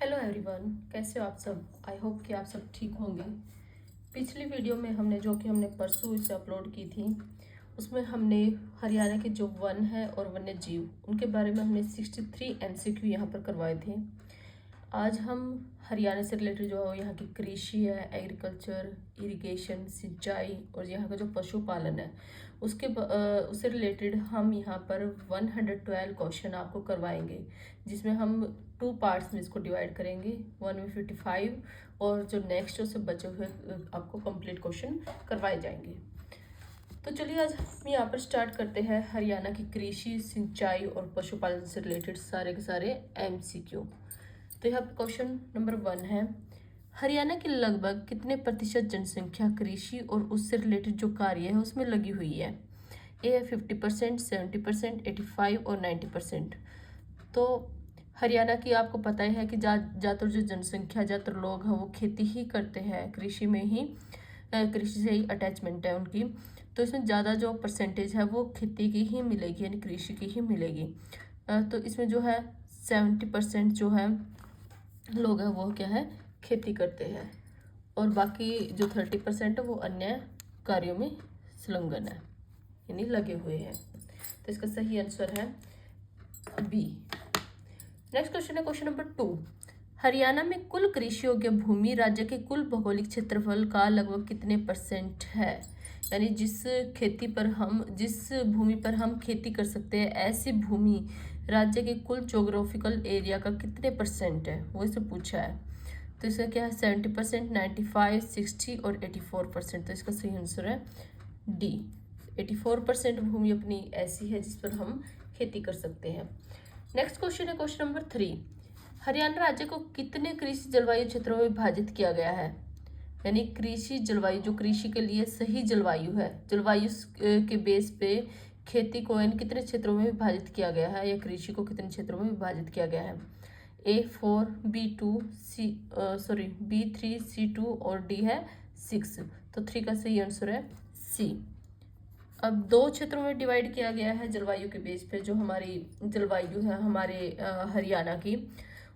Hello everyone, कैसे हो आप सब। आई होप कि आप सब ठीक होंगे। पिछली वीडियो में हमने परसों इसे अपलोड की थी, उसमें हमने हरियाणा के जो वन है और वन्य जीव उनके बारे में हमने 63 MCQ यहाँ पर करवाए थे। आज हम हरियाणा से रिलेटेड जो यहाँ की कृषि है, एग्रीकल्चर, इरिगेशन, सिंचाई और यहाँ का जो पशुपालन है उससे रिलेटेड हम यहाँ पर 112 क्वेश्चन आपको करवाएंगे, जिसमें हम 2 पार्ट्स में इसको डिवाइड करेंगे। 1 में 55 और जो नेक्स्ट उससे बचे हुए आपको कंप्लीट क्वेश्चन करवाए जाएंगे। तो चलिए आज हम यहाँ पर स्टार्ट करते हैं हरियाणा की कृषि, सिंचाई और पशुपालन से रिलेटेड सारे के सारे MCQ। तो यहाँ पर क्वेश्चन नंबर 1 है, हरियाणा की लगभग कितने प्रतिशत जनसंख्या कृषि और उससे रिलेटेड जो कार्य है उसमें लगी हुई है। ए है 50%, 70%, 85 और 90%। तो हरियाणा की आपको पता ही है कि ज़्यादातर जो जनसंख्या, ज़्यादातर लोग हैं वो खेती ही करते हैं, कृषि में ही कृषि से ही अटैचमेंट है उनकी। तो इसमें ज़्यादा जो परसेंटेज है वो खेती की ही मिलेगी, यानी कृषि की ही मिलेगी। तो इसमें जो है 70% जो है लोग हैं वो क्या है, खेती करते हैं, और बाकी जो 30% है वो अन्य कार्यों में संलग्न है, यानी लगे हुए हैं। तो इसका सही आंसर है बी। नेक्स्ट क्वेश्चन है क्वेश्चन नंबर 2, हरियाणा में कुल कृषि योग्य भूमि राज्य के कुल भौगोलिक क्षेत्रफल का लगभग कितने % है। यानी जिस भूमि पर हम खेती कर सकते हैं, ऐसी भूमि राज्य के कुल जोग्राफिकल एरिया का कितने % है, वो इसे पूछा है। तो इसका क्या है, 70%, 95, 60 और 84%। तो इसका सही आंसर है डी। 84% भूमि अपनी ऐसी है जिस पर हम खेती कर सकते हैं। नेक्स्ट क्वेश्चन है क्वेश्चन नंबर 3, हरियाणा राज्य को कितने कृषि जलवायु क्षेत्रों में विभाजित किया गया है। यानी कृषि जलवायु, जो कृषि के लिए सही जलवायु है, जलवायु के बेस पे खेती को यानी कितने क्षेत्रों में विभाजित किया गया है, या कृषि को कितने क्षेत्रों में विभाजित किया गया है। A4, B3, C2 और D है 6। तो 3 का सही आंसर है C। अब 2 क्षेत्रों में डिवाइड किया गया है जलवायु के बेस पे। जो हमारी जलवायु है हमारे हरियाणा की,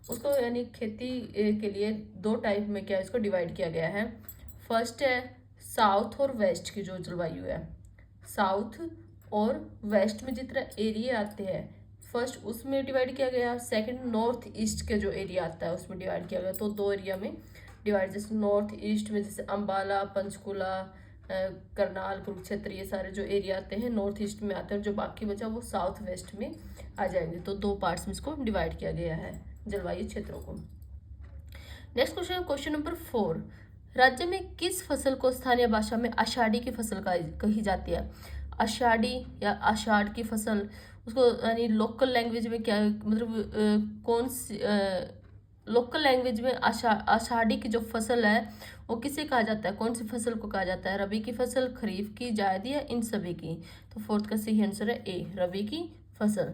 उसको यानी खेती के लिए 2 टाइप में क्या इसको डिवाइड किया गया है। फर्स्ट है साउथ और वेस्ट की जो जलवायु है, साउथ और वेस्ट में जितना एरिया आते हैं फर्स्ट उसमें डिवाइड किया गया। सेकंड नॉर्थ ईस्ट के जो एरिया आता है उसमें डिवाइड किया गया। तो 2 एरिया में डिवाइड, जैसे नॉर्थ ईस्ट में जैसे अम्बाला, पंचकुला, करनाल, कुरुक्षेत्र, ये सारे जो एरिया आते हैं नॉर्थ ईस्ट में आते हैं, और जो बाकी बचा वो साउथ वेस्ट में आ जाएंगे। तो 2 पार्ट्स में इसको डिवाइड किया गया है जलवायु क्षेत्रों को। नेक्स्ट क्वेश्चन, क्वेश्चन नंबर 4, राज्य में किस फसल को स्थानीय भाषा में आषाढ़ी की फसल कही जाती है। आषाढ़ी या आषाढ़ की फसल, उसको यानी लोकल लैंग्वेज में क्या मतलब कौन सी लोकल लैंग्वेज में आषाढ़ी की जो फसल है वो किसे कहा जाता है, कौन सी फसल को कहा जाता है। रबी की फसल, खरीफ की, जायदी या इन सभी की। तो 4th का सही आंसर है ए, रबी की फसल।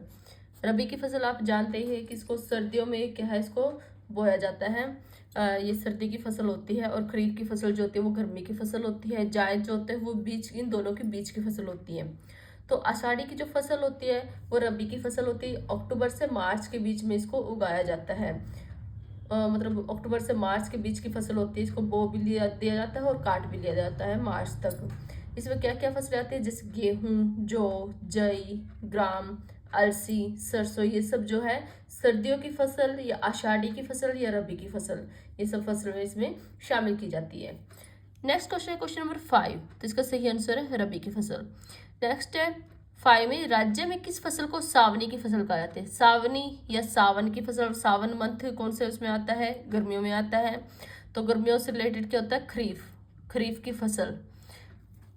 रबी की फसल आप जानते ही हैं कि इसको सर्दियों में क्या है, इसको बोया जाता है। ये सर्दी की फसल होती है, और खरीफ की फसल जो होती है वो गर्मी की फसल होती है। जायद जो होते हैं वो बीच, इन दोनों के बीच की फसल होती है। तो आषाढ़ी की जो फसल होती है वो रबी की फसल होती है। अक्टूबर से मार्च के बीच में इसको उगाया जाता है। मतलब अक्टूबर से मार्च के बीच की फसल होती है, इसको बो भी दिया जाता है और काट भी लिया जाता है मार्च तक। इसमें क्या क्या फसलें आती है, जैसे गेहूं, जौ, जई, ग्राम, अलसी, सरसों, ये सब जो है सर्दियों की फसल या आषाढ़ी की फसल या रबी की फसल, ये सब फसलें इसमें शामिल की जाती है। नेक्स्ट क्वेश्चन है क्वेश्चन नंबर 5। तो इसका सही आंसर है रबी की फसल। नेक्स्ट है 5 में, राज्य में किस फसल को सावनी की फसल कहा जाता है। सावनी या सावन की फसल, सावन मंथ कौन से उसमें आता है, गर्मियों में आता है। तो गर्मियों से रिलेटेड क्या होता है, खरीफ, खरीफ की फसल।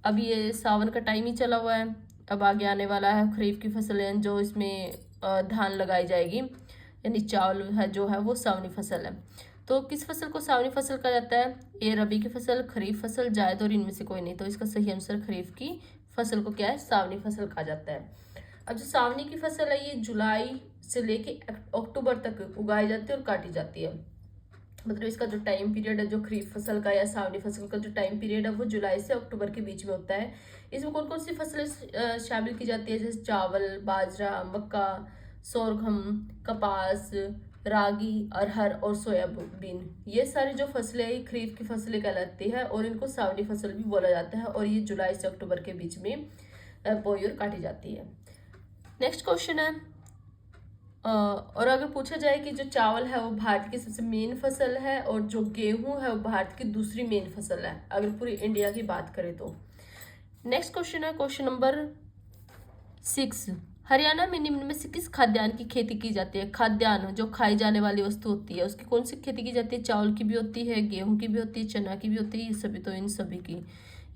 अब ये सावन का टाइम ही चला हुआ है, अब आगे आने वाला है खरीफ की फसल है, जो इसमें धान लगाई जाएगी, यानी चावल है जो है वो सावनी फसल है। तो किस फसल को सावनी फसल कहा जाता है, ए रबी की फसल, खरीफ फसल, जायद और इनमें से कोई नहीं। तो इसका सही आंसर खरीफ की फसल को क्या है, सावनी फसल कहा जाता है। अब जो सावनी की फसल है ये जुलाई से लेके अक्टूबर तक उगाई जाती है और काटी जाती है। मतलब इसका जो टाइम पीरियड है, जो खरीफ फसल का या सावनी फसल का जो टाइम पीरियड है वो जुलाई से अक्टूबर के बीच में होता है। इसमें कौन कौन सी फसलें शामिल की जाती है, जैसे चावल, बाजरा, मक्का, सोरगम, कपास, रागी, अरहर और सोयाबीन, ये सारी जो फसलें हैं खरीफ की फसलें कहलाती है और इनको सावनी फसल भी बोला जाता है और ये जुलाई से अक्टूबर के बीच में बोई और काटी जाती है। नेक्स्ट क्वेश्चन है, और अगर पूछा जाए कि जो चावल है वो भारत की सबसे मेन फसल है और जो गेहूं है वो भारत की दूसरी मेन फसल है अगर पूरी इंडिया की बात करें तो। नेक्स्ट क्वेश्चन है क्वेश्चन नंबर 6, हरियाणा में निम्न में से किस खाद्यान्न की खेती की जाती है? खाद्यान्न जो खाई जाने वाली वस्तु होती है उसकी कौन सी खेती की जाती है? चावल की भी होती है, गेहूं की भी होती है, चना की भी होती है, ये सभी, तो इन सभी की,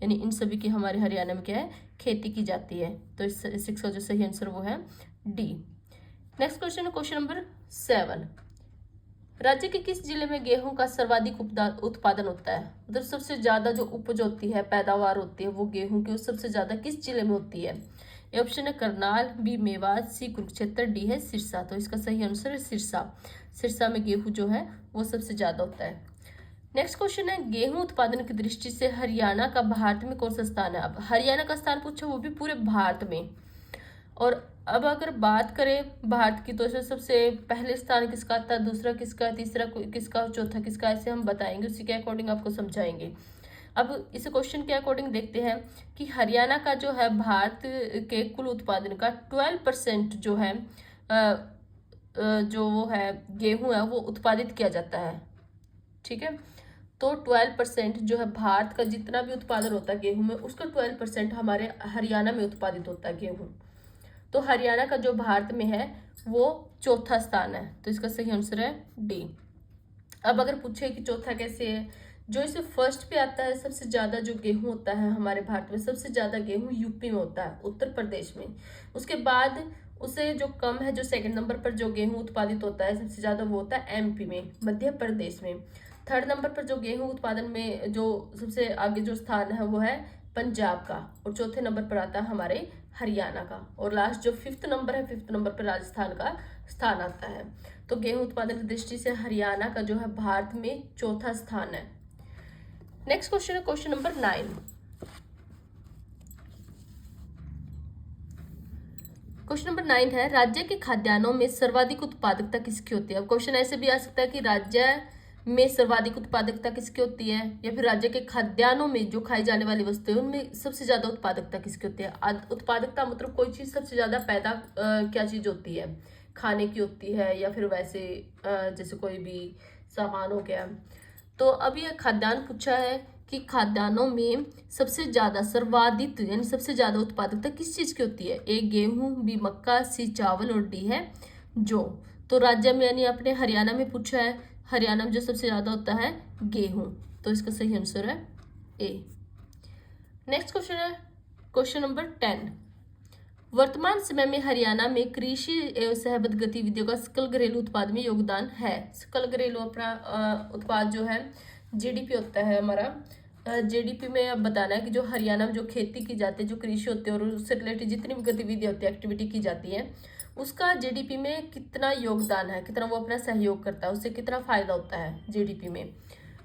यानी इन सभी की हमारे हरियाणा में क्या है, खेती की जाती है। तो इस 6 का जो सही आंसर वो है डी। नेक्स्ट क्वेश्चन है क्वेश्चन नंबर 7, राज्य के किस जिले में गेहूं का सर्वाधिक उत्पादन होता है? मतलब सबसे ज्यादा जो उपज होती है, पैदावार होती है वो गेहूं की सबसे ज्यादा किस जिले में होती है? ए ऑप्शन है करनाल, बी मेवात, सी कुरुक्षेत्र, डी है सिरसा। तो इसका सही आंसर है सिरसा। सिरसा में गेहूं जो है वो सबसे ज्यादा होता है। नेक्स्ट क्वेश्चन है, गेहूं उत्पादन की दृष्टि से हरियाणा का भारत में कौन सा स्थान है? अब हरियाणा का स्थान पूछा, वो भी पूरे भारत में। और अब अगर बात करें भारत की तो इसमें सबसे पहले स्थान किसका आता है, दूसरा किसका, तीसरा किसका, चौथा किसका, ऐसे हम बताएंगे, उसी के अकॉर्डिंग आपको समझाएंगे। अब इस क्वेश्चन के अकॉर्डिंग देखते हैं कि हरियाणा का जो है भारत के कुल उत्पादन का 12% जो है जो वो है गेहूं है वो उत्पादित किया जाता है। ठीक है, तो 12% जो है भारत का जितना भी उत्पादन होता है गेहूं में उसका 12% हमारे हरियाणा में उत्पादित होता है गेहूं। तो हरियाणा का जो भारत में है वो चौथा स्थान है, तो इसका सही आंसर है डी। अब अगर पूछे कि चौथा कैसे है, जो इसे फर्स्ट पे आता है, सबसे ज्यादा जो गेहूं होता है हमारे भारत में, सबसे ज्यादा गेहूं यूपी में होता है, उत्तर प्रदेश में। उसके बाद उसे जो कम है, जो सेकंड नंबर पर जो गेहूं उत्पादित होता है सबसे ज्यादा वो होता है एमपी में, मध्य प्रदेश में। थर्ड नंबर पर जो गेहूं उत्पादन में जो सबसे आगे जो स्थान है वो है पंजाब का, और चौथे नंबर पर आता है हमारे हरियाणा का, और लास्ट जो 5th नंबर है, 5th नंबर पर राजस्थान का स्थान आता है। तो गेहूं उत्पादन की दृष्टि से हरियाणा का जो है भारत में चौथा स्थान है। नेक्स्ट क्वेश्चन है क्वेश्चन नंबर 9। क्वेश्चन नंबर 9 है, राज्य के खाद्यान्नों में सर्वाधिक उत्पादकता किसकी होती है? अब क्वेश्चन ऐसे भी आ सकता है कि राज्य में सर्वाधिक उत्पादकता किसकी होती है, या फिर राज्य के खाद्यान्नों में जो खाई जाने वाली वस्तुएं उनमें सबसे ज्यादा उत्पादकता किसकी होती है? उत्पादकता मतलब कोई चीज सबसे ज्यादा पैदा क्या चीज होती है, खाने की होती है या फिर वैसे जैसे कोई भी सामान हो गया। तो अब यह खाद्यान्न पूछा है कि खाद्यान्नों में सबसे ज्यादा सर्वाधिक यानी सबसे ज्यादा उत्पादकता किस चीज की होती है? ए गेहूं, बी मक्का, सी चावल और डी है जौ। तो राज्य में यानी अपने हरियाणा में पूछा है, हरियाणा में जो सबसे ज्यादा होता है गेहूं, तो इसका सही आंसर है ए। नेक्स्ट क्वेश्चन है क्वेश्चन नंबर 10, वर्तमान समय में हरियाणा में कृषि एवं सहबद्ध गतिविधियों का सकल घरेलू उत्पाद में योगदान है? सकल घरेलू अपना उत्पाद जो है जीडीपी होता है हमारा। जीडीपी में अब बताना है कि जो हरियाणा में जो खेती की जाती है, जो कृषि होती है और उससे रिलेटेड जितनी भी गतिविधि होती है, एक्टिविटी की जाती है, उसका जीडीपी में कितना योगदान है, कितना वो अपना सहयोग करता है, उससे कितना फायदा होता है जीडीपी में,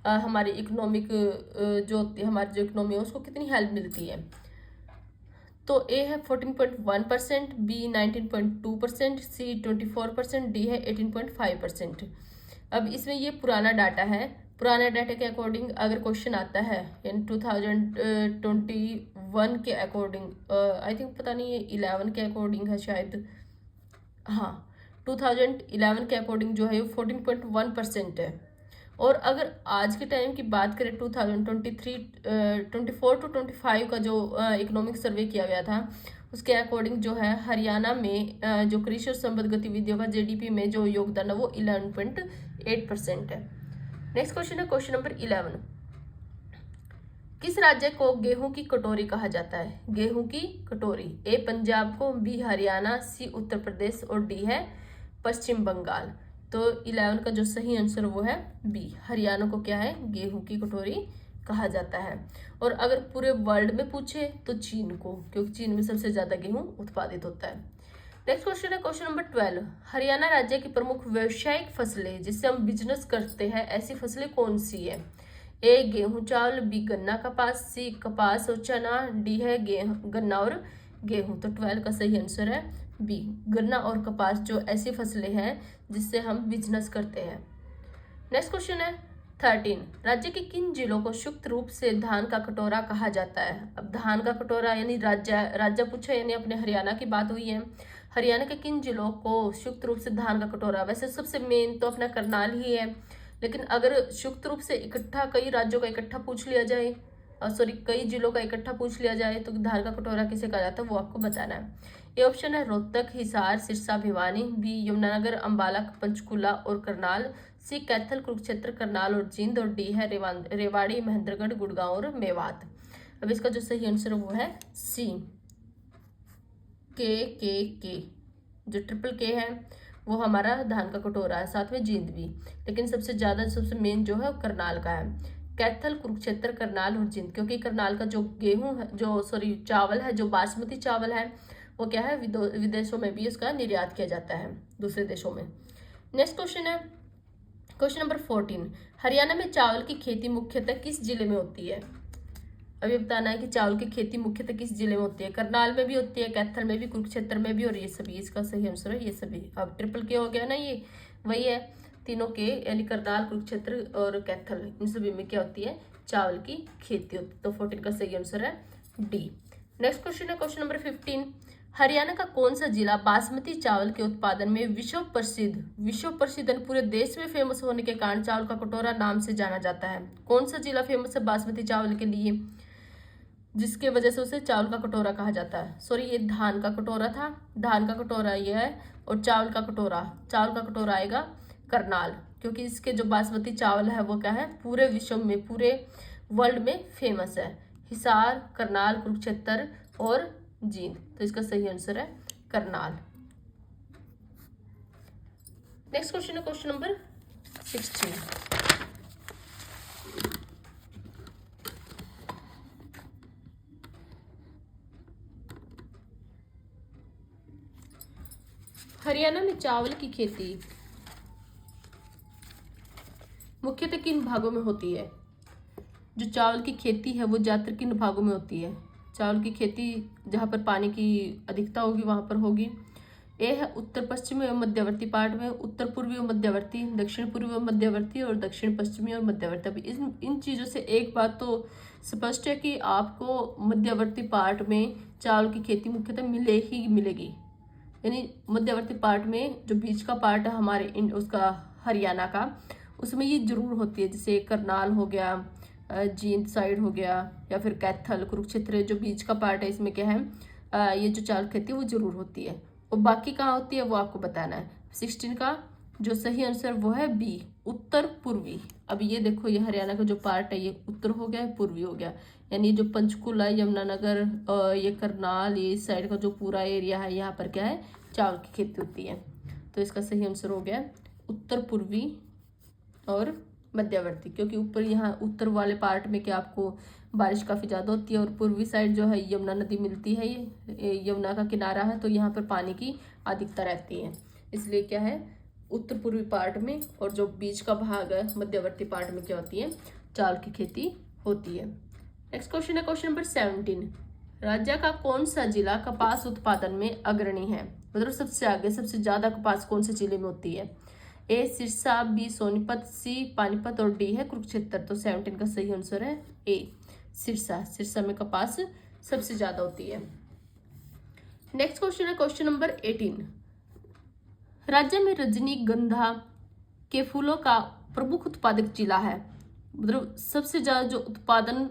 हमारी इकोनॉमिक जो होती है, हमारी जो इकोनॉमी है उसको कितनी हेल्प मिलती है। तो ए है 14.1%, बी 19.2%, सी 24%, डी है 18.5%। अब इसमें ये पुराना डाटा है, पुराने डाटा के अकॉर्डिंग अगर क्वेश्चन आता है यानी 2021 के अकॉर्डिंग, आई थिंक पता नहीं ये 11 के अकॉर्डिंग है शायद, हाँ 2011 के अकॉर्डिंग जो है 14.1% है। और अगर आज के टाइम की बात करें 2023 24 to 25 का जो इकोनॉमिक सर्वे किया गया था उसके अकॉर्डिंग जो है हरियाणा में जो कृषि और संबद्ध गतिविधियों का जीडीपी में जो योगदान है वो 11.8% है। नेक्स्ट क्वेश्चन है क्वेश्चन नंबर 11, किस राज्य को गेहूं की कटोरी कहा जाता है? गेहूं की कटोरी, ए पंजाब को, बी हरियाणा, सी उत्तर प्रदेश और डी है पश्चिम बंगाल। तो 11 का जो सही आंसर वो है बी, हरियाणा को क्या है गेहूं की कटोरी कहा जाता है। और अगर पूरे वर्ल्ड में पूछे तो चीन को, क्योंकि चीन में सबसे ज्यादा गेहूं उत्पादित होता है। नेक्स्ट क्वेश्चन है क्वेश्चन नंबर 12, हरियाणा राज्य की प्रमुख व्यावसायिक फसलें जिससे हम बिजनेस करते हैं ऐसी फसलें कौन सी है? ए गेहूं चावल, बी गन्ना कपास, सी कपास और चना, डी है गन्ना और गेहूं। तो 12 का सही आंसर है बी, गन्ना और कपास जो ऐसी फसलें हैं जिससे हम बिजनेस करते हैं। नेक्स्ट क्वेश्चन है 13, राज्य के किन जिलों को संयुक्त रूप से धान का कटोरा कहा जाता है। अब धान का कटोरा यानी राज्य पूछा, यानी अपने हरियाणा की बात हुई है। हरियाणा के किन जिलों को संयुक्त रूप से धान का कटोरा, वैसे सबसे मेन तो अपना करनाल ही है, लेकिन अगर संयुक्त रूप से इकट्ठा कई राज्यों का इकट्ठा पूछ लिया जाए, कई जिलों का इकट्ठा पूछ लिया जाए तो धान का कटोरा किसे कहा जाता है वो आपको बताना है। ये ऑप्शन है रोहतक, हिसार, सिरसा, भिवानी। बी, यमुनानगर, अंबाला, पंचकुला और करनाल। सी, कैथल, कुरुक्षेत्र, करनाल और जींद। और डी है रेवाड़ी, महेंद्रगढ़, गुड़गांव और मेवात। अब इसका जो सही आंसर है वो है सी, के। जो ट्रिपल के है वो हमारा धान का कटोरा है, साथ में जींद भी, लेकिन सबसे मेन जो है करनाल का है। कैथल, कुरुक्षेत्र, करनाल और जींद, क्योंकि करनाल का जो गेहूं है, चावल है, जो बासमती चावल है, वो क्या है विदेशों में भी उसका निर्यात किया जाता है, दूसरे देशों में। नेक्स्ट क्वेश्चन है क्वेश्चन नंबर 14, हरियाणा में चावल की खेती मुख्यतः किस जिले में होती है। अभी बताना है कि चावल की खेती मुख्यतः किस जिले में होती है। करनाल में भी होती है, कैथल में भी, कुरुक्षेत्र में भी, और ये सभी, इसका सही आंसर है ये सभी। अब ट्रिपल के हो गया ना, ये वही है तीनों के, यानी करनाल, कुरुक्षेत्र और कैथल, इन सभी में क्या होती है चावल की खेती होती है। तो 14 का सही आंसर है डी। नेक्स्ट क्वेश्चन है क्वेश्चन नंबर 15, हरियाणा का कौन सा जिला बासमती चावल के उत्पादन में विश्व प्रसिद्ध पूरे देश में फेमस होने के कारण चावल का कटोरा नाम से जाना जाता है। कौन सा जिला फेमस है बासमती चावल के लिए, जिसके वजह से उसे चावल का कटोरा कहा जाता है। ये धान का कटोरा था, धान का कटोरा ये है, और चावल का कटोरा आएगा करनाल, क्योंकि इसके जो बासमती चावल है वो क्या है पूरे विश्व में, पूरे वर्ल्ड में फेमस है। हिसार, करनाल, कुरुक्षेत्र और जींद, तो इसका सही आंसर है करनाल। नेक्स्ट क्वेश्चन है क्वेश्चन नंबर 16, हरियाणा में चावल की खेती मुख्यतः किन भागों में होती है। जो चावल की खेती है वो ज्यादातर किन भागों में होती है। चावल की खेती जहाँ पर पानी की अधिकता होगी वहाँ पर होगी। ए है उत्तर पश्चिमी और मध्यवर्ती पार्ट में, उत्तर पूर्वी और मध्यवर्ती, दक्षिण पूर्वी और मध्यवर्ती, और दक्षिण पश्चिमी और मध्यवर्ती। अभी इन चीज़ों से एक बात तो स्पष्ट है कि आपको मध्यवर्ती पार्ट में चावल की खेती मुख्यतः मिलेगी, यानी मध्यवर्ती पार्ट में जो बीच का पार्ट है हमारे उसका हरियाणा का, उसमें ये जरूर होती है। जैसे करनाल हो गया, जींद साइड हो गया, या फिर कैथल, कुरुक्षेत्र, जो बीच का पार्ट है इसमें क्या है ये जो चावल खेती वो जरूर होती है। और बाकी कहाँ होती है वो आपको बताना है। 16 का जो सही आंसर वो है बी, उत्तर पूर्वी। अब ये देखो, ये हरियाणा का जो पार्ट है ये उत्तर हो गया, पूर्वी हो गया, यानी जो पंचकुला, यमुनानगर, ये करनाल, ये इस साइड का जो पूरा एरिया है यहाँ पर क्या है चावल की खेती होती है। तो इसका सही आंसर हो गया उत्तर पूर्वी और मध्यवर्ती, क्योंकि ऊपर यहाँ उत्तर वाले पार्ट में क्या आपको बारिश काफ़ी ज़्यादा होती है, और पूर्वी साइड जो है यमुना नदी मिलती है, ये यमुना का किनारा है, तो यहाँ पर पानी की अधिकता रहती है, इसलिए क्या है उत्तर पूर्वी पार्ट में, और जो बीच का भाग है मध्यवर्ती पार्ट में क्या होती है चावल की खेती होती है। नेक्स्ट क्वेश्चन है क्वेश्चन नंबर 17, राज्य का कौन सा जिला कपास उत्पादन में अग्रणी है, मतलब सबसे आगे, सबसे ज्यादा कपास कौन से जिले में होती है। ए सिरसा, बी सोनीपत, सी पानीपत, और डी है कुरुक्षेत्र। तो 17 का सही आंसर है ए सिरसा में कपास सबसे ज्यादा होती है। नेक्स्ट क्वेश्चन है क्वेश्चन नंबर 18, राज्य में रजनीगंधा के फूलों का प्रमुख उत्पादक जिला है, मतलब सबसे ज्यादा जो उत्पादन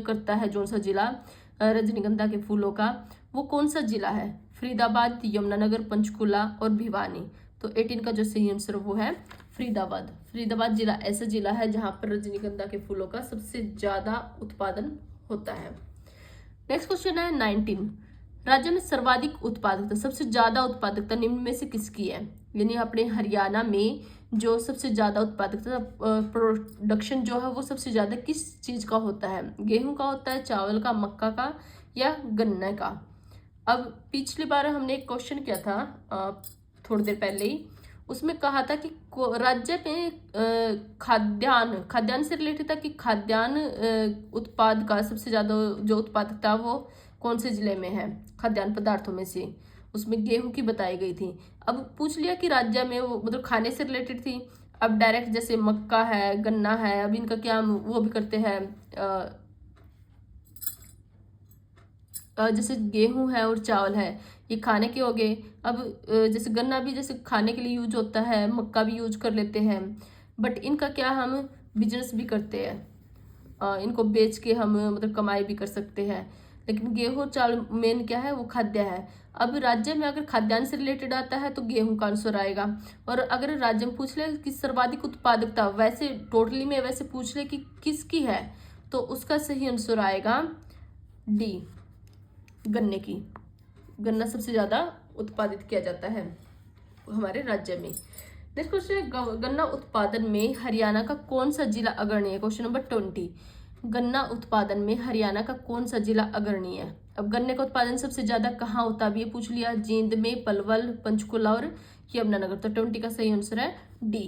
करता है जो सा जिला रजनीगंधा के फूलों का, वो कौन सा जिला है। फरीदाबाद, यमुनानगर, पंचकुला और भिवानी। तो 18 का जो सही आंसर वो है फरीदाबाद जिला ऐसा जिला है जहां पर रजनीगंधा के फूलों का सबसे ज्यादा उत्पादन होता है। नेक्स्ट क्वेश्चन है 19, राज्य में सर्वाधिक उत्पादकता, सबसे ज्यादा उत्पादकता निम्न में से किसकी है, यानी अपने हरियाणा में जो सबसे ज्यादा उत्पादकता प्रोडक्शन जो है वो सबसे ज्यादा किस चीज का होता है, गेहूं का होता है, चावल का, मक्का का, या गन्ने का। अब पिछली बार हमने एक क्वेश्चन किया था थोड़ी देर पहले ही, उसमें कहा था कि राज्य में खाद्यान्न से रिलेटेड था कि खाद्यान्न उत्पाद का सबसे ज्यादा जो उत्पादकता वो कौन से जिले में है खाद्यान्न पदार्थों में से। उसमें गेहूं की बताई गई थी। अब पूछ लिया कि राज्य में वो मतलब खाने से रिलेटेड थी। अब डायरेक्ट जैसे मक्का है, गन्ना है, अब इनका क्या हम वो भी करते हैं, जैसे गेहूं है और चावल है, ये खाने के हो गए। अब जैसे गन्ना भी जैसे खाने के लिए यूज होता है, मक्का भी यूज कर लेते हैं, बट इनका क्या हम बिजनेस भी करते हैं, इनको बेच के हम मतलब कमाई भी कर सकते हैं। लेकिन गेहूं चावल मेन क्या है, वो खाद्य है। अब राज्य में अगर खाद्यान्न से रिलेटेड आता है तो गेहूं का आंसर आएगा। और अगर राज्य में पूछ ले कि सर्वाधिक उत्पादकता, वैसे टोटली में वैसे पूछ ले कि किसकी है, तो उसका सही आंसर आएगा डी, गन्ने की। गन्ना सबसे ज्यादा उत्पादित किया जाता है हमारे राज्य में। नेक्स्ट क्वेश्चन है, गन्ना उत्पादन में हरियाणा का कौन सा जिला अग्रणी है? क्वेश्चन नंबर 20, गन्ना उत्पादन में हरियाणा का कौन सा जिला अग्रणी है? अब गन्ने का उत्पादन सबसे ज्यादा कहाँ होता है, ये पूछ लिया, जींद में, पलवल, पंचकुला और यमुनानगर। तो 20 का सही आंसर है डी।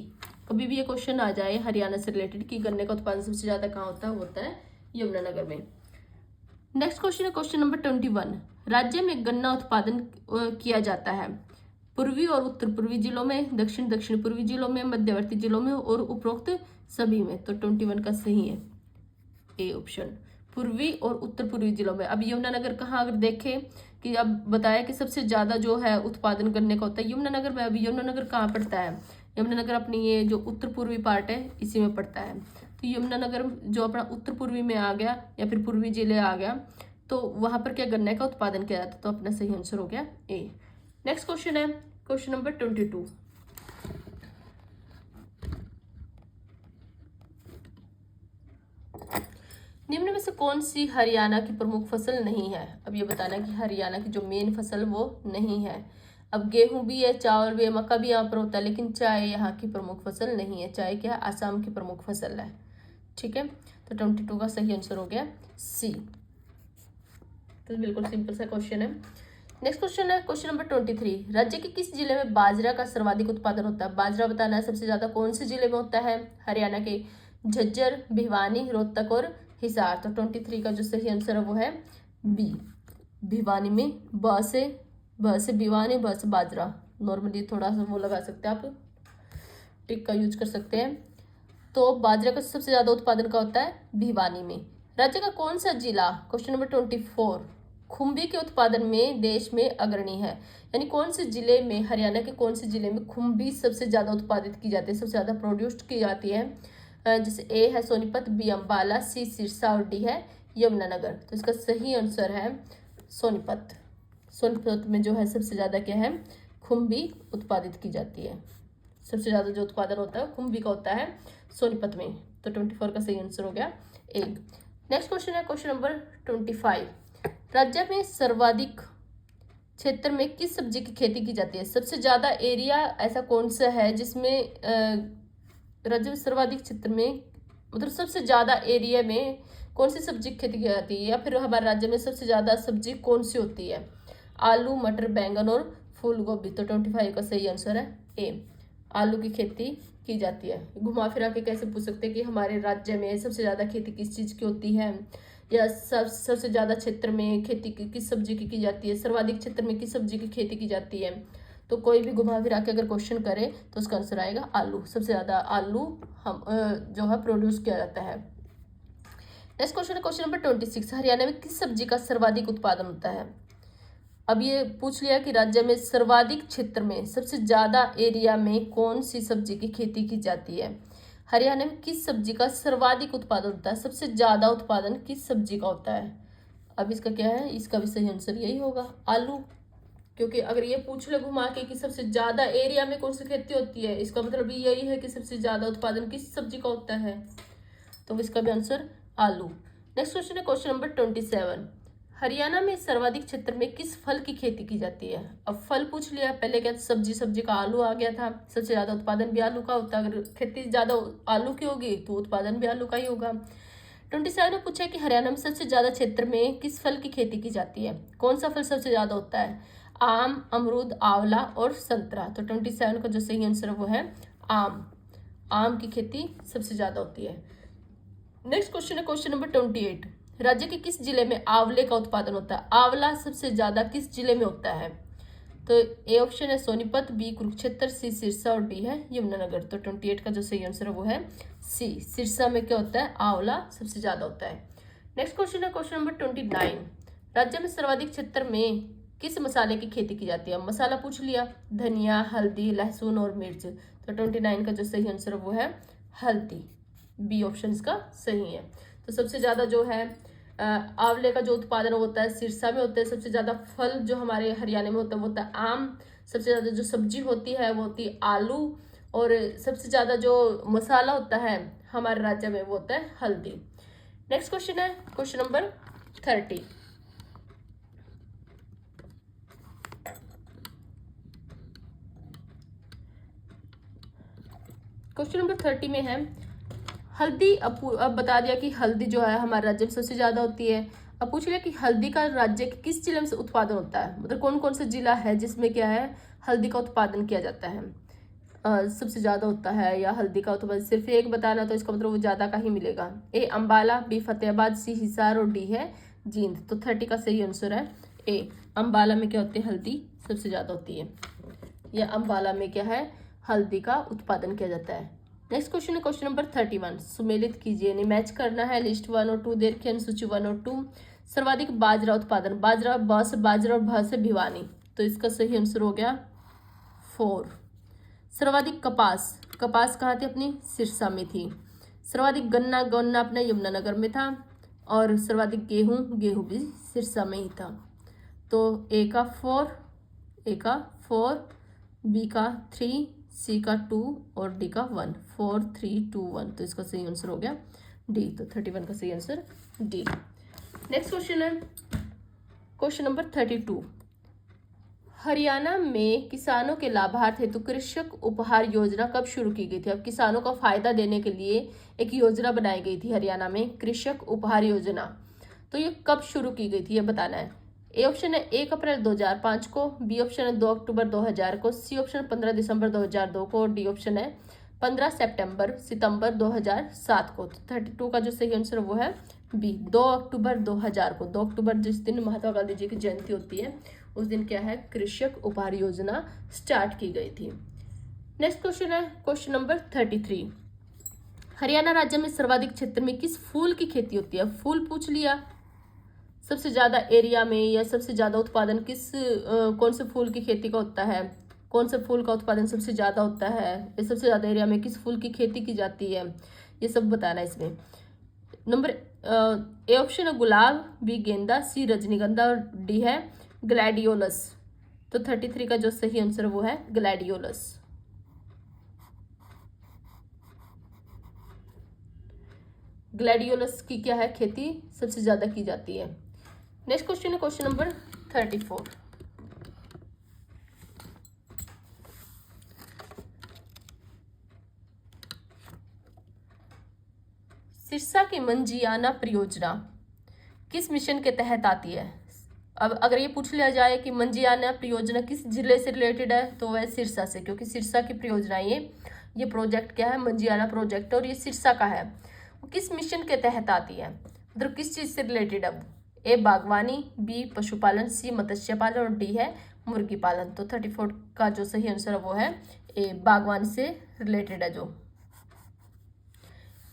कभी भी ये क्वेश्चन आ जाए हरियाणा से रिलेटेड कि गन्ने का उत्पादन सबसे ज्यादा कहाँ होता है यमुनानगर में। नेक्स्ट क्वेश्चन है क्वेश्चन नंबर 21, राज्य में गन्ना उत्पादन किया जाता है पूर्वी और उत्तर पूर्वी जिलों में, दक्षिण पूर्वी जिलों में, मध्यवर्ती जिलों में और उपरोक्त सभी में। तो 21 का सही है ए ऑप्शन, पूर्वी और उत्तर पूर्वी जिलों में। अब यमुनानगर कहाँ अगर देखें कि अब बताया कि सबसे ज्यादा जो है उत्पादन करने का होता है यमुनानगर में। अभी यमुनानगर कहाँ पड़ता है? यमुनानगर अपनी ये जो उत्तर पूर्वी पार्ट है इसी में पड़ता है। तो यमुनानगर जो अपना उत्तर पूर्वी में आ गया या फिर पूर्वी जिले आ गया, तो वहां पर क्या गन्ने का उत्पादन किया जाता है। तो अपना सही आंसर हो गया ए। नेक्स्ट क्वेश्चन है क्वेश्चन नंबर 22, निम्न में से कौन सी हरियाणा की प्रमुख फसल नहीं है? अब ये बताना कि हरियाणा की जो मेन फसल वो नहीं है। अब गेहूं भी है, चावल भी है, मक्का भी यहाँ पर होता है, लेकिन चाय यहाँ की प्रमुख फसल नहीं है। चाय क्या है? आसाम की प्रमुख फसल है। ठीक है, तो 22 का सही आंसर हो गया सी। तो बिल्कुल सिंपल सा क्वेश्चन है। नेक्स्ट क्वेश्चन है क्वेश्चन नंबर 23, राज्य के किस जिले में बाजरा का सर्वाधिक उत्पादन होता है? बाजरा बताना है सबसे ज्यादा कौन से जिले में होता है? हरियाणा के झज्जर, भिवानी, रोहतक और हिसार। तो 23 का जो सही आंसर है वो है बी, भिवानी में। ब से भिवानी, ब से बाजरा। नॉर्मली थोड़ा सा वो लगा सकते हैं आप, टिक का यूज कर सकते हैं। तो बाजरा का सबसे ज्यादा उत्पादन का होता है भिवानी में। राज्य का कौन सा जिला, क्वेश्चन नंबर 24, खुम्बी के उत्पादन में देश में अग्रणी है? यानी कौन से जिले में, हरियाणा के कौन से जिले में खुम्बी सबसे ज्यादा उत्पादित की जाती है, सबसे ज्यादा प्रोड्यूस्ड की जाती है? जैसे ए है सोनीपत, बी अम्बाला, सी सिरसा और डी है यमुनानगर। तो इसका सही आंसर है सोनीपत। सोनीपत में जो है सबसे ज्यादा क्या है, खुम्बी उत्पादित की जाती है। सबसे ज्यादा जो उत्पादन होता है खुम्बी का होता है सोनीपत में। तो 24 का सही आंसर हो गया ए। नेक्स्ट क्वेश्चन है क्वेश्चन नंबर 25, राज्य में सर्वाधिक क्षेत्र में किस सब्जी की खेती की जाती है? सबसे ज्यादा एरिया ऐसा कौन सा है जिसमें राज्य में सर्वाधिक क्षेत्र में, मतलब सबसे ज्यादा एरिया में कौन सी सब्जी की खेती की जाती है? या फिर हमारे राज्य में सबसे ज्यादा सब्जी कौन सी होती है? आलू, मटर, बैंगन और फूल गोभी। तो 25 का सही आंसर है ए, आलू की खेती की जाती है। घुमा फिरा के कैसे पूछ सकते हैं कि हमारे राज्य में सबसे ज्यादा खेती किस चीज की होती है, या सबसे ज्यादा क्षेत्र में खेती किस सब्जी की जाती है, सर्वाधिक क्षेत्र में किस सब्जी की खेती की जाती है। तो कोई भी घुमा फिरा के अगर क्वेश्चन करे तो उसका आंसर आएगा आलू। सबसे ज्यादा आलू हम जो है प्रोड्यूस किया जाता है। नेक्स्ट क्वेश्चन है क्वेश्चन नंबर 26, हरियाणा में किस सब्जी का सर्वाधिक उत्पादन होता है? अब ये पूछ लिया कि राज्य में सर्वाधिक क्षेत्र में सबसे ज्यादा एरिया में कौन सी सब्जी की खेती की जाती है? हरियाणा में किस सब्जी का सर्वाधिक उत्पादन होता है? सबसे ज्यादा उत्पादन किस सब्जी का होता है? अब इसका क्या है, इसका भी सही आंसर यही होगा आलू। क्योंकि अगर ये पूछ ले घुमा के कि सबसे ज्यादा एरिया में कौन सी खेती होती है, इसका मतलब भी यही है कि सबसे ज्यादा उत्पादन किस सब्जी का होता है। तो इसका भी आंसर आलू। नेक्स्ट क्वेश्चन है क्वेश्चन नंबर 27, हरियाणा में सर्वाधिक क्षेत्र में किस फल की खेती की जाती है? अब फल पूछ लिया, पहले क्या सब्जी का आलू आ गया था। सबसे ज्यादा उत्पादन भी आलू का होता है। अगर खेती ज्यादा आलू की होगी तो उत्पादन भी आलू का ही होगा। 27 ने पूछा कि हरियाणा में सबसे ज्यादा क्षेत्र में किस फल की खेती की जाती है? कौन सा फल सबसे ज्यादा होता है? आम, अमरूद, आंवला और संतरा। तो 27 का जो सही आंसर है वो है आम। आम की खेती सबसे ज्यादा होती है। नेक्स्ट क्वेश्चन है क्वेश्चन नंबर 28, राज्य के किस जिले में आंवले का उत्पादन होता है? आंवला सबसे ज्यादा किस जिले में होता है? तो ए ऑप्शन है सोनीपत, बी कुरुक्षेत्र, सी सिरसा और डी है यमुनानगर। तो 28 का जो सही आंसर है वो है सी। सिरसा में क्या होता है, आंवला सबसे ज्यादा होता है। नेक्स्ट क्वेश्चन है क्वेश्चन नंबर 29। राज्य में सर्वाधिक क्षेत्र में किस मसाले की खेती की जाती है? मसाला पूछ लिया, धनिया, हल्दी, लहसुन और मिर्च। तो 29 का जो सही आंसर है वो है हल्दी। बी ऑप्शन का सही है। तो सबसे ज्यादा जो है आंवले का जो उत्पादन होता है सिरसा में होता है। सबसे ज्यादा फल जो हमारे हरियाणा में होता है वो होता है आम। सबसे ज्यादा जो सब्जी होती है वो होती है आलू। और सबसे ज्यादा जो मसाला होता है हमारे राज्य में वो होता है हल्दी। नेक्स्ट क्वेश्चन है क्वेश्चन नंबर 30। क्वेश्चन नंबर 30 में है हल्दी। अब बता दिया कि हल्दी जो है हमारे राज्य में सबसे ज्यादा होती है। अब पूछ लिया कि हल्दी का राज्य के किस जिले में से उत्पादन होता है, मतलब कौन कौन सा जिला है जिसमें क्या है हल्दी का उत्पादन किया जाता है, सबसे ज्यादा होता है या हल्दी का उत्पादन सिर्फ एक बताना, तो इसका मतलब वो ज्यादा का ही मिलेगा। ए अंबाला, बी फतेहाबाद, सी हिसार और डी है जींद। तो 30 का सही आंसर है ए अंबाला में क्या होती है हल्दी सबसे ज्यादा होती है, या अंबाला में क्या है हल्दी का उत्पादन किया जाता है। नेक्स्ट क्वेश्चन है क्वेश्चन नंबर 31। सुमेलित कीजिए, यानी मैच करना है लिस्ट 1 और 2 दे रखी है, सूची 1 और 2। सर्वाधिक बाजरा उत्पादन, बाजरा ब से बाजरा और भ से भिवानी। तो इसका सही आंसर हो गया 4। सर्वाधिक कपास, कपास कहाँ थी अपनी सिरसा में थी। सर्वाधिक गन्ना, गन्ना अपने यमुनानगर में था। और सर्वाधिक गेहूं, गेहूं भी सिरसा में ही था। तो ए का 4, बी का 3, सी का 2 और डी का 1। 4 3 2 1। तो इसका सही आंसर हो गया डी। तो 31 का सही आंसर डी। नेक्स्ट क्वेश्चन है क्वेश्चन नंबर 32। हरियाणा में किसानों के लाभार्थ हेतु कृषक उपहार योजना कब शुरू की गई थी? अब किसानों का फायदा देने के लिए एक योजना बनाई गई थी हरियाणा में, कृषक उपहार योजना। तो ये कब शुरू की गई थी ये बताना है। ए ऑप्शन है 1 अप्रैल 2005 को, बी ऑप्शन है 2 अक्टूबर 2000 को, सी ऑप्शन 15 दिसंबर 2002 को और डी ऑप्शन है 15 सितंबर 2007 को। तो 32 का जो सही आंसर वो है बी 2 अक्टूबर 2000 को। 2 अक्टूबर जिस दिन महात्मा गांधी जी की जयंती होती है उस दिन क्या है कृषक उपहार योजना स्टार्ट की गई थी। नेक्स्ट क्वेश्चन है क्वेश्चन नंबर 33। हरियाणा राज्य में सर्वाधिक क्षेत्र में किस फूल की खेती होती है? फूल पूछ लिया, सबसे ज्यादा एरिया में या सबसे ज्यादा उत्पादन कौन से फूल की खेती का होता है, कौन से फूल का उत्पादन सबसे ज्यादा होता है, या सबसे ज्यादा एरिया में किस फूल की खेती की जाती है, ये सब बताना है इसमें। नंबर ए ऑप्शन है गुलाब, बी गेंदा, सी रजनीगंधा और डी है ग्लैडियोलस। तो 33 का जो सही आंसर वो है ग्लैडियोलस। ग्लैडियोलस की क्या है खेती सबसे ज्यादा की जाती है। नेक्स्ट क्वेश्चन है क्वेश्चन नंबर 34। सिरसा की मंजियाना परियोजना किस मिशन के तहत आती है? अब अगर ये पूछ लिया जाए कि मंजियाना परियोजना किस जिले से रिलेटेड है तो वह सिरसा से, क्योंकि सिरसा की परियोजना ये प्रोजेक्ट क्या है मंजियाना प्रोजेक्ट और ये सिरसा का है। वो किस मिशन के तहत आती है, मतलब किस चीज से रिलेटेड है? ए बागवानी, बी पशुपालन, सी मत्स्य पालन और डी है मुर्गी पालन। तो 34 का जो सही आंसर है वो है ए बागवानी से रिलेटेड है। जो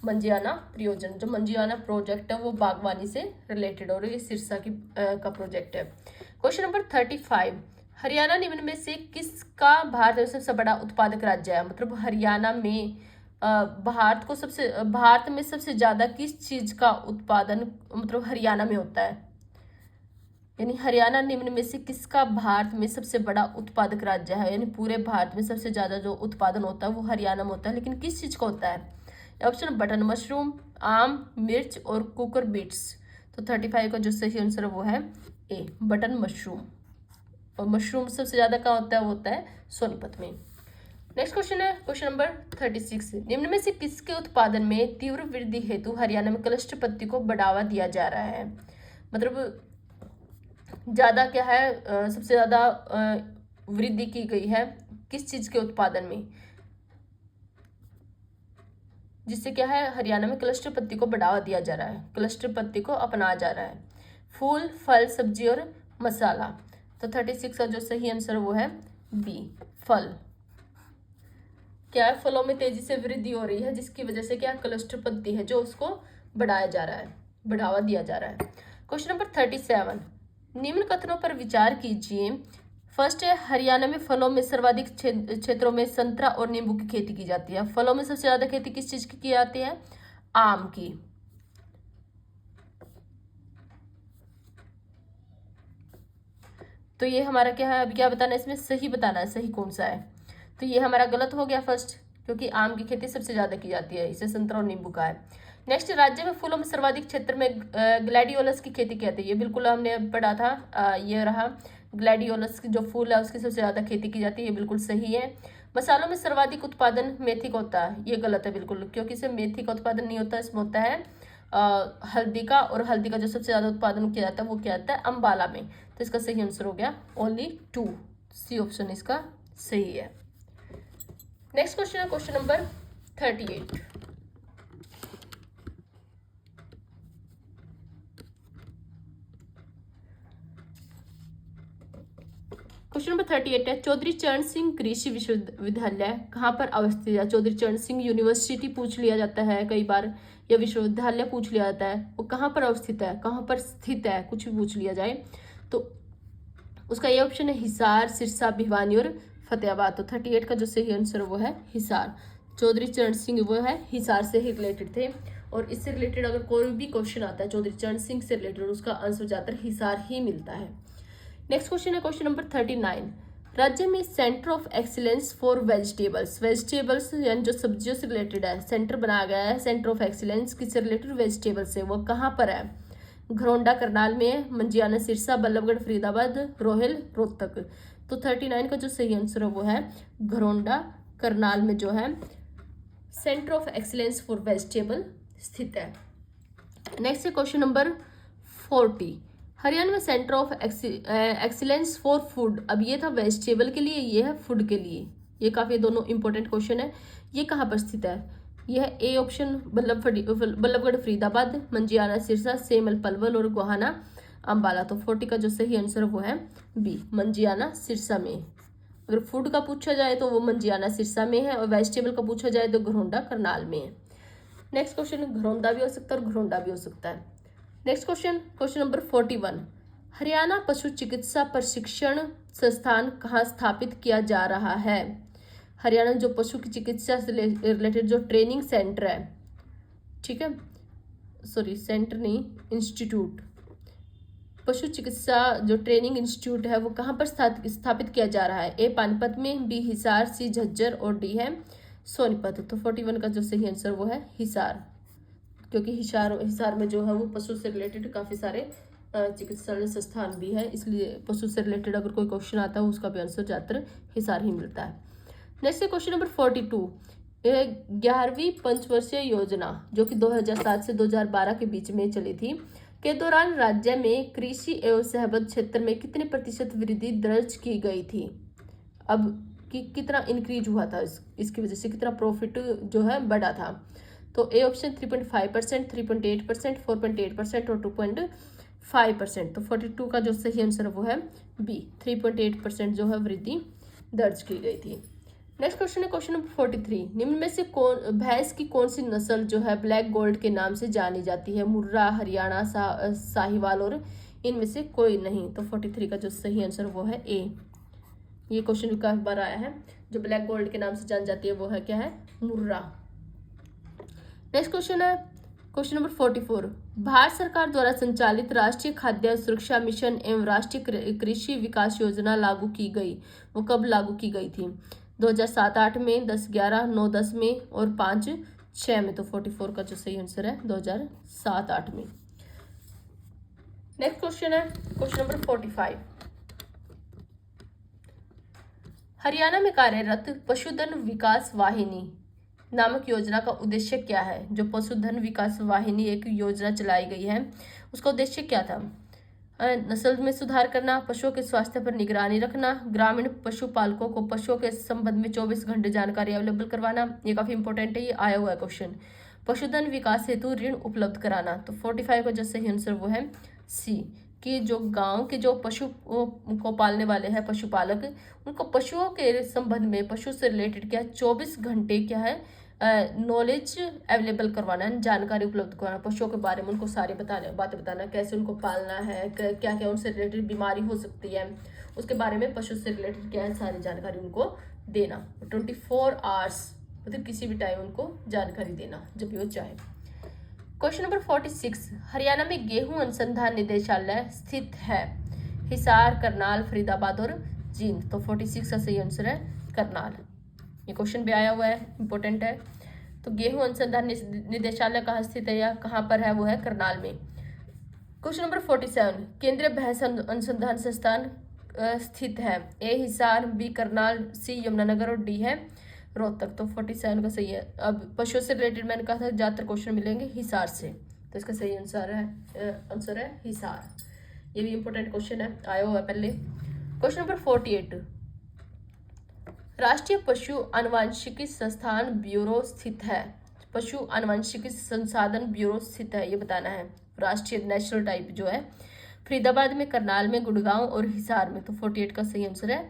मंजियाना परियोजना, जो मंजियाना प्रोजेक्ट है वो बागवानी से रिलेटेड और ये सिरसा की का प्रोजेक्ट है। Question number 35। हरियाणा निम्न में से किसका भारत में सबसे बड़ा उत्पादक राज्य है? मतलब हरियाणा में भारत में सबसे ज्यादा किस चीज का उत्पादन मतलब हरियाणा में होता है, यानी हरियाणा निम्न में से किसका भारत में सबसे बड़ा उत्पादक राज्य है, यानी पूरे भारत में सबसे ज्यादा जो उत्पादन होता है वो हरियाणा में होता है, लेकिन किस चीज का होता है? ऑप्शन बटन मशरूम, आम, मिर्च और कुकर बीट्स। तो 35 का जो सही आंसर है वो है ए बटन मशरूम। और मशरूम सबसे ज्यादा कहाँ होता है वो होता है सोनीपत में। नेक्स्ट क्वेश्चन है क्वेश्चन नंबर 36। निम्न में से किसके उत्पादन में तीव्र वृद्धि हेतु हरियाणा में क्लस्टर पत्ती को बढ़ावा दिया जा रहा है? मतलब ज्यादा क्या है सबसे ज्यादा वृद्धि की गई है किस चीज के उत्पादन में, जिससे क्या है हरियाणा में क्लस्टर पत्ती को बढ़ावा दिया जा रहा है, क्लस्टर पत्ती को अपनाया जा रहा है। फूल, फल, सब्जी और मसाला। तो 36 का जो सही आंसर वो है बी, फल। क्या है, फलों में तेजी से वृद्धि हो रही है जिसकी वजह से क्या क्लस्टर पद्धति है जो उसको बढ़ाया जा रहा है, बढ़ावा दिया जा रहा है। क्वेश्चन नंबर 37, निम्न कथनों पर विचार कीजिए। फर्स्ट है, हरियाणा में फलों में सर्वाधिक क्षेत्रों में संतरा और नींबू की खेती की जाती है। फलों में सबसे ज्यादा खेती किस चीज की जाती है? आम की। तो ये हमारा क्या है, अभी क्या बताना है इसमें, सही बताना है, सही कौन सा है। तो ये हमारा गलत हो गया फर्स्ट, क्योंकि आम की खेती सबसे ज्यादा की जाती है, इसे संतरा और नींबू का है। नेक्स्ट, राज्य में फूलों में सर्वाधिक क्षेत्र में ग्लैडियोलस की खेती की जाती है। ये बिल्कुल हमने पढ़ा था, ये रहा ग्लैडियोलस जो फूल है उसकी सबसे ज्यादा खेती की जाती है, ये बिल्कुल सही है। मसालों में सर्वाधिक उत्पादन मेथी का होता है, ये गलत है बिल्कुल, क्योंकि इसमें मेथी का उत्पादन नहीं होता, इसमें होता है हल्दी का, और हल्दी का जो सबसे ज्यादा उत्पादन किया जाता है वो क्या जाता है? अंबाला में। तो इसका सही आंसर हो गया ओनली 2, सी ऑप्शन इसका सही है। नेक्स्ट क्वेश्चन है क्वेश्चन नंबर 38। क्वेश्चन नंबर 38 है, चौधरी चरण सिंह कृषि विश्वविद्यालय कहाँ पर अवस्थित है? चौधरी चरण सिंह यूनिवर्सिटी पूछ लिया जाता है कई बार, या विश्वविद्यालय पूछ लिया जाता है, वो कहाँ पर अवस्थित है, कहाँ पर स्थित है, कुछ भी पूछ लिया जाए तो उसका ये ऑप्शन है हिसार, सिरसा, भिवानी और फतेहाबाद। तो 38 का जो सही आंसर वो है हिसार। चौधरी चरण सिंह वो है हिसार से ही रिलेटेड थे, और इससे रिलेटेड अगर कोई भी क्वेश्चन आता है चौधरी चरण सिंह से रिलेटेड, उसका आंसर ज्यादातर हिसार ही मिलता है। नेक्स्ट क्वेश्चन है क्वेश्चन नंबर 39, राज्य में centre of excellence for vegetables, vegetables यानी जो सब्जियों से रिलेटेड है, सेंटर बनाया गया है सेंटर ऑफ एक्सीलेंस किससे रिलेटेड? वेजिटेबल्स से। वो कहाँ पर है? घरौंडा करनाल में, मंजियाना सिरसा, बल्लभगढ़ फरीदाबाद, रोहिल रोहतक। तो 39 का जो सही आंसर है वो है घरौंडा करनाल में जो है centre of excellence for vegetable स्थित है। नेक्स्ट है क्वेश्चन नंबर 40, हरियाणा में centre of excellence for food, अब ये था वेजिटेबल के लिए, ये है फूड के लिए, ये काफी दोनों इंपॉर्टेंट क्वेश्चन है। ये कहाँ पर स्थित है? यह ए ऑप्शन बल्लभगढ़ फरीदाबाद, मंजियाना सिरसा, सेमल पलवल और गोहाना अंबाला। तो 40 का जो सही आंसर वो है बी, मंजियाना सिरसा में। अगर फूड का पूछा जाए तो वो मंजियाना सिरसा में है, और वेजिटेबल का पूछा जाए तो घरौंडा करनाल में है। नेक्स्ट क्वेश्चन, घरौंदा भी हो सकता है और घरौंडा भी हो सकता है। Next question, question number 41, Haryana पशु चिकित्सा प्रशिक्षण संस्थान कहाँ स्थापित किया जा रहा है? हरियाणा जो पशु की चिकित्सा से रिलेटेड जो ट्रेनिंग सेंटर है, ठीक है, सॉरी सेंटर नहीं, इंस्टीट्यूट, पशु चिकित्सा जो ट्रेनिंग इंस्टीट्यूट है वो कहाँ पर स्थापित किया जा रहा है? ए पानीपत में, बी हिसार, सी झज्जर और डी है सोनीपत। तो 41 का जो सही आंसर वो है हिसार, क्योंकि हिसार में जो है वो पशु से रिलेटेड काफी सारे चिकित्सालय संस्थान भी है, इसलिए पशु से रिलेटेड अगर कोई क्वेश्चन आता है उसका भी आंसर ज्यादातर हिसार ही मिलता है। नेक्स्ट क्वेश्चन नंबर 42, 11वीं पंचवर्षीय योजना जो कि 2007 से 2012 के बीच में चली थी के दौरान राज्य में कृषि एवं सहबद्ध क्षेत्र में कितने प्रतिशत वृद्धि दर्ज की गई थी? अब कितना इंक्रीज हुआ था, इसकी वजह से कितना प्रॉफिट जो है बढ़ा था? तो ए ऑप्शन 3.5%, 3.8%, 4.8% और 2.5%। तो 42 का जो सही आंसर वो है बी, 3.8% जो है वृद्धि दर्ज की गई थी। नेक्स्ट क्वेश्चन है क्वेश्चन नंबर 43, निम्न में से कौन भैंस की कौन सी नस्ल जो है ब्लैक गोल्ड के नाम से जानी जाती है? मुर्रा, हरियाणा, साहिवाल और इनमें से कोई नहीं। तो 43 का जो सही आंसर वो है ए। ये क्वेश्चन काफी बार आया है, जो ब्लैक गोल्ड के नाम से जानी जाती है वो है क्या है? मुर्रा। नेक्स्ट क्वेश्चन है क्वेश्चन नंबर 44, भारत सरकार द्वारा संचालित राष्ट्रीय खाद्य सुरक्षा मिशन एवं राष्ट्रीय कृषि विकास योजना लागू की गई, वो कब लागू की गई थी? 2007-8 में, 10-11, 9-10 में और 5-6 में। तो 44 का जो सही आंसर है 2007-8 में। नेक्स्ट क्वेश्चन है क्वेश्चन नंबर 45, हरियाणा में कार्यरत पशुधन विकास वाहिनी नामक योजना का उद्देश्य क्या है? जो पशुधन विकास वाहिनी एक योजना चलाई गई है, उसका उद्देश्य क्या था? नस्ल में सुधार करना, पशुओं के स्वास्थ्य पर निगरानी रखना, ग्रामीण पशुपालकों को पशुओं के संबंध में 24 घंटे जानकारी अवेलेबल करवाना। ये काफी इंपॉर्टेंट है, ये आया हुआ है क्वेश्चन। पशुधन विकास हेतु ऋण उपलब्ध कराना। तो 45 का जो सही आंसर वो है सी, कि जो गांव के जो पशु को पालने वाले हैं पशुपालक, उनको पशुओं के संबंध में, पशु से रिलेटेड क्या 24 घंटे क्या है नॉलेज अवेलेबल करवाना है, जानकारी उपलब्ध करवाना पशुओं के बारे में, उनको सारी बातें बताना, कैसे उनको पालना है, क्या क्या उनसे रिलेटेड बीमारी हो सकती है, उसके बारे में पशु से रिलेटेड क्या है सारी जानकारी उनको देना। 24 आवर्स मतलब किसी भी टाइम उनको जानकारी देना जब भी वो चाहे। क्वेश्चन नंबर 46, हरियाणा में गेहूं अनुसंधान निदेशालय स्थित है? हिसार, करनाल, फरीदाबाद और जींद। तो 46 का सही आंसर है करनाल। ये क्वेश्चन भी आया हुआ है, इंपॉर्टेंट है। तो गेहूं अनुसंधान निदेशालय कहाँ स्थित है या कहाँ पर है? वो है करनाल में। क्वेश्चन नंबर 47, केंद्रीय भैंस अनुसंधान संस्थान स्थित है? ए हिसार, बी करनाल, सी यमुनानगर और डी है रोहतक। तो 47 का सही है। अब पशुओं से रिलेटेड मैंने कहा था ज्यादातर क्वेश्चन मिलेंगे हिसार से, तो इसका सही आंसर है हिसार। ये भी इंपॉर्टेंट क्वेश्चन है, आया हुआ है पहले। क्वेश्चन नंबर 48, राष्ट्रीय पशु आनुवंशिकी संस्थान ब्यूरो स्थित है? पशु आनुवंशिकी संसाधन ब्यूरो स्थित है, ये बताना है। राष्ट्रीय नेशनल टाइप जो है फरीदाबाद में, करनाल में, गुड़गांव और हिसार में। तो 48 का सही आंसर है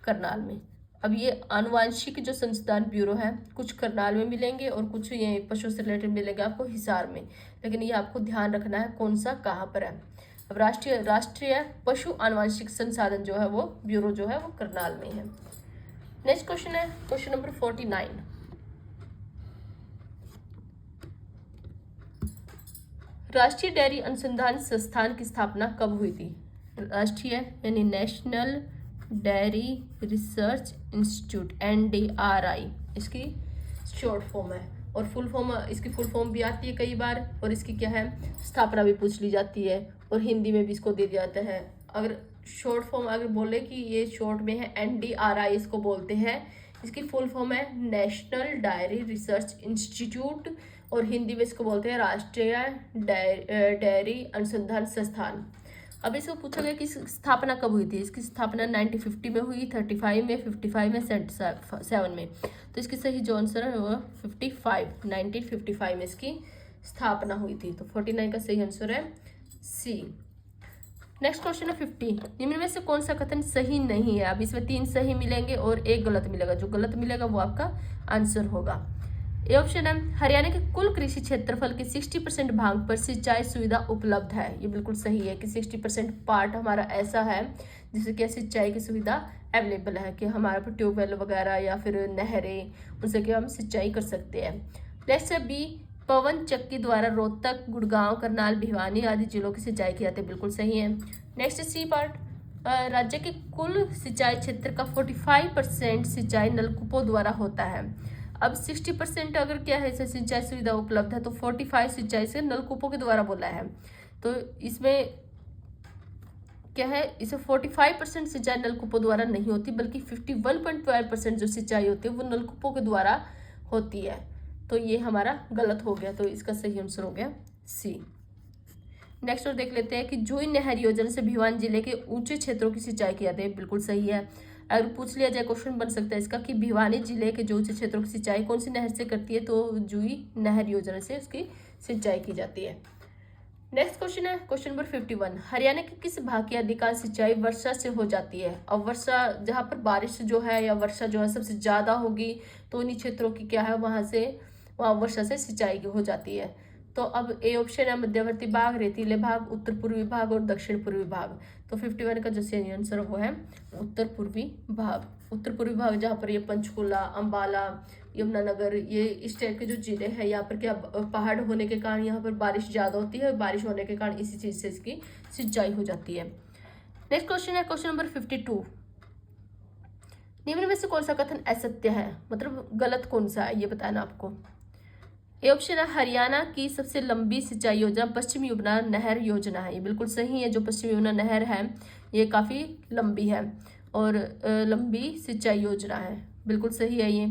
करनाल में। अब ये आनुवंशिक जो संस्थान ब्यूरो है, कुछ करनाल में मिलेंगे और कुछ ये पशु से रिलेटेड मिलेंगे आपको हिसार में, लेकिन ये आपको ध्यान रखना है कौन सा कहाँ पर है। अब राष्ट्रीय पशु आनुवंशिक संसाधन जो है वो ब्यूरो जो है वो करनाल में है। नेक्स्ट क्वेश्चन है क्वेश्चन नंबर 49, राष्ट्रीय डेयरी अनुसंधान संस्थान की स्थापना कब हुई थी? राष्ट्रीय यानी national dairy research institute, NDRI इसकी शॉर्ट फॉर्म है, और इसकी फुल फॉर्म भी आती है कई बार, और इसकी क्या है स्थापना भी पूछ ली जाती है, और हिंदी में भी इसको दे दिया जाता है। अगर शॉर्ट फॉर्म अगर बोले कि ये शॉर्ट में है NDRI इसको बोलते हैं, इसकी फुल फॉर्म है नेशनल डायरी रिसर्च इंस्टीट्यूट, और हिंदी में इसको बोलते हैं राष्ट्रीय डेयरी अनुसंधान संस्थान। अब इसको पूछा गया कि स्थापना कब हुई थी? इसकी स्थापना 1950 में हुई, 35 में, 55 में, 77 में। तो इसकी सही जो आंसर है वो 1955 में इसकी स्थापना हुई थी। तो 49 का सही आंसर है सी। नेक्स्ट क्वेश्चन है 50, निम्न में से कौन सा कथन सही नहीं है? अब इसमें 3 सही मिलेंगे और 1 गलत मिलेगा, जो गलत मिलेगा वो आपका आंसर होगा। ये ऑप्शन है, हरियाणा के कुल कृषि क्षेत्रफल के 60% भाग पर सिंचाई सुविधा उपलब्ध है। ये बिल्कुल सही है कि 60% पार्ट हमारा ऐसा है जिससे कि सिंचाई की सुविधा अवेलेबल है, कि हमारे पर ट्यूबवेल वगैरह या फिर नहरें, उनसे कि हम सिंचाई कर सकते हैं। नेक्स्ट है बी, पवन चक्की द्वारा रोहतक, गुड़गांव, करनाल, भिवानी आदि जिलों की सिंचाई की जाती है। बिल्कुल सही है। नेक्स्ट सी पार्ट, राज्य के कुल सिंचाई क्षेत्र का 45% सिंचाई नलकूपों द्वारा होता है। अब 60% अगर क्या है इसे सिंचाई सुविधा उपलब्ध है, तो 45 सिंचाई से नलकूपों के द्वारा बोला है। तो इसमें क्या है, इसे 45% सिंचाई नलकूपों द्वारा नहीं होती, बल्कि 51.12% जो सिंचाई होती है वो नलकूपों के द्वारा होती है। तो ये हमारा गलत हो गया, तो इसका सही आंसर हो गया सी। नेक्स्ट और देख लेते हैं कि जूही नहर योजना से भिवानी जिले के ऊंचे क्षेत्रों की सिंचाई की जाती है। बिल्कुल सही है। अगर पूछ लिया जाए क्वेश्चन बन सकता है इसका कि भिवानी जिले के जो ऊंचे क्षेत्रों की सिंचाई कौन सी नहर से करती है, तो जूही नहर योजना से उसकी सिंचाई की जाती है। नेक्स्ट क्वेश्चन है क्वेश्चन नंबर 51, हरियाणा के किस भाग की अधिकांश सिंचाई वर्षा से हो जाती है? और वर्षा जहाँ पर बारिश जो है या वर्षा जो है सबसे ज़्यादा होगी, तो उन्हीं क्षेत्रों की क्या है वहाँ वर्षा से सिंचाई हो जाती है। तो अब ए ऑप्शन है मध्यवर्ती भाग, रेतीले भाग, उत्तर पूर्वी भाग और दक्षिण पूर्वी भाग। तो 51 का जो सही आंसर वो है उत्तर पूर्वी भाग। उत्तर पूर्वी भाग जहाँ पर ये पंचकुला, अंबाला, यमुनानगर, ये इस टाइप के जो जिले हैं, यहाँ पर क्या पहाड़ होने के कारण यहाँ पर बारिश ज़्यादा होती है, बारिश होने के कारण इसी चीज़ से इसकी सिंचाई हो जाती है। नेक्स्ट क्वेश्चन है क्वेश्चन नंबर 52, निम्न में से कौन सा कथन असत्य है, मतलब गलत कौन सा है ये बताना आपको। ये ऑप्शन है, हरियाणा की सबसे लंबी सिंचाई योजना पश्चिम यमुना नहर योजना है। ये बिल्कुल सही है। जो पश्चिम यमुना नहर है ये काफ़ी लंबी है और लंबी सिंचाई योजना है। बिल्कुल सही है ये।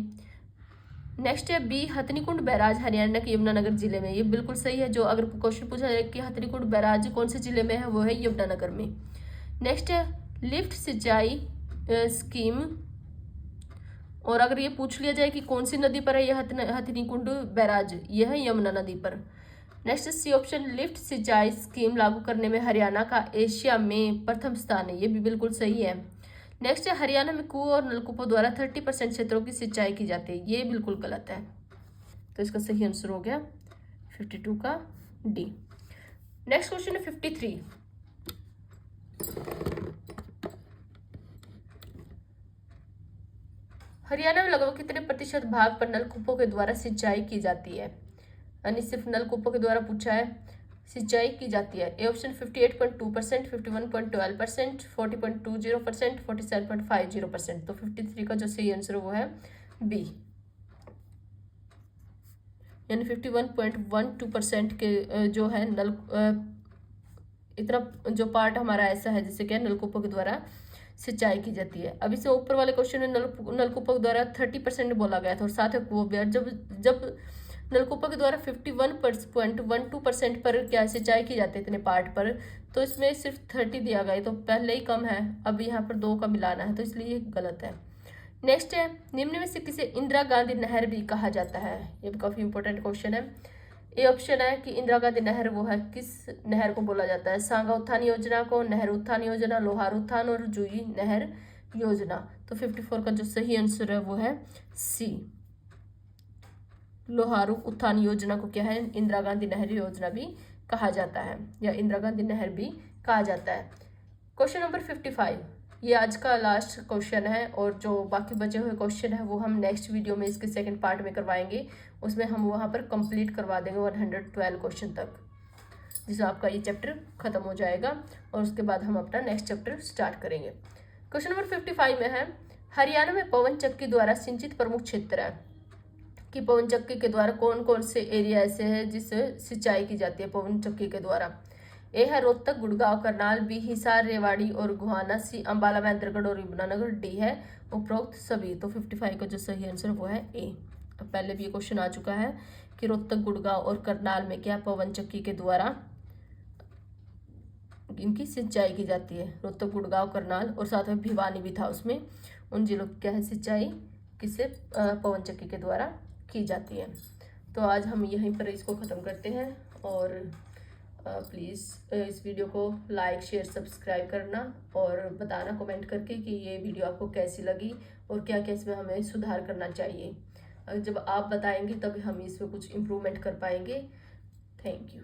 नेक्स्ट है बी, हथनीकुंड बैराज हरियाणा के यमुनानगर जिले में। ये बिल्कुल सही है। जो अगर क्वेश्चन पूछा जाए कि हथनीकुंड बैराज कौन से जिले में है, वो है यमुनानगर में। नेक्स्ट है लिफ्ट सिंचाई स्कीम, और अगर ये पूछ लिया जाए कि कौन सी नदी पर है ये हथनीकुंड बैराज, ये है यमुना नदी पर। नेक्स्ट सी ऑप्शन, लिफ्ट सिंचाई स्कीम लागू करने में हरियाणा का एशिया में प्रथम स्थान है, ये भी बिल्कुल सही है। नेक्स्ट है, हरियाणा में कुओं और नलकूपों द्वारा 30% क्षेत्रों की सिंचाई की जाती है, ये बिल्कुल गलत है। तो इसका सही आंसर हो गया 52 का डी। नेक्स्ट क्वेश्चन है 53। हरियाणा में लगभग कितने प्रतिशत भाग पर नलकूपों के द्वारा सिंचाई की जाती है, यानी सिर्फ नलकूपों के द्वारा पूछा है, सिंचाई की जाती है। A option 58.2%, 51.12%, 40.20%, 47.50%। तो 53 का जो सही आंसर वो है बी, यानी 51.12% के जो है नल इतना जो पार्ट हमारा ऐसा है जिससे क्या नलकूपों के द्वारा सिंचाई की जाती है। अभी से ऊपर वाले क्वेश्चन में नलकूपों के द्वारा 30% बोला गया था और साथ में वो भी, जब जब नलकूपों के द्वारा 51.12% पर क्या सिंचाई की जाती है इतने पार्ट पर, तो इसमें सिर्फ 30 दिया गया, तो पहले ही कम है, अब यहाँ पर 2 का मिलाना है, तो इसलिए ये गलत है। नेक्स्ट है, निम्न में से किसे इंदिरा गांधी नहर भी कहा जाता है, ये भी काफी इंपॉर्टेंट क्वेश्चन है। ए ऑप्शन है कि इंदिरा गांधी नहर वो है, किस नहर को बोला जाता है, सांगा उत्थान योजना को, नहर उत्थान योजना, लोहार उत्थान और जूही नहर योजना। तो 54 का जो सही आंसर है वो है सी, लोहारू उत्थान योजना को क्या है, इंदिरा गांधी नहर योजना भी कहा जाता है, या इंदिरा गांधी नहर भी कहा जाता है। क्वेश्चन नंबर 55, ये आज का लास्ट क्वेश्चन है, और जो बाकी बचे हुए क्वेश्चन है वो हम नेक्स्ट वीडियो में इसके सेकंड पार्ट में करवाएंगे, उसमें हम वहाँ पर कंप्लीट करवा देंगे 112 क्वेश्चन तक, जिससे आपका ये चैप्टर खत्म हो जाएगा, और उसके बाद हम अपना नेक्स्ट चैप्टर स्टार्ट करेंगे। क्वेश्चन नंबर 55 में है, हरियाणा में पवन चक्की द्वारा सिंचित प्रमुख क्षेत्र है कि पवन चक्की के द्वारा कौन कौन से एरिया ऐसे हैं जिससे सिंचाई की जाती है पवन चक्की के द्वारा। ए है रोहतक, गुड़गांव, करनाल, बी हिसार, रेवाड़ी और गुहाना, सी अंबाला, महेंद्रगढ़ और यमुनानगर, डी है उपरोक्त सभी। तो 55 का जो सही आंसर वो है ए। अब पहले भी ये क्वेश्चन आ चुका है कि रोहतक, गुड़गांव और करनाल में क्या पवन चक्की के द्वारा इनकी सिंचाई की जाती है, रोहतक, गुड़गांव, करनाल और साथ में भिवानी भी था उसमें, उन जिलों की क्या है सिंचाई किससे पवन चक्की के द्वारा की जाती है। तो आज हम यहीं पर इसको ख़त्म करते हैं, और प्लीज़ इस वीडियो को लाइक, शेयर, सब्सक्राइब करना और बताना कमेंट करके कि ये वीडियो आपको कैसी लगी और क्या क्या इसमें हमें सुधार करना चाहिए। जब आप बताएंगे तभी हम इसमें कुछ इम्प्रूवमेंट कर पाएंगे। Thank you.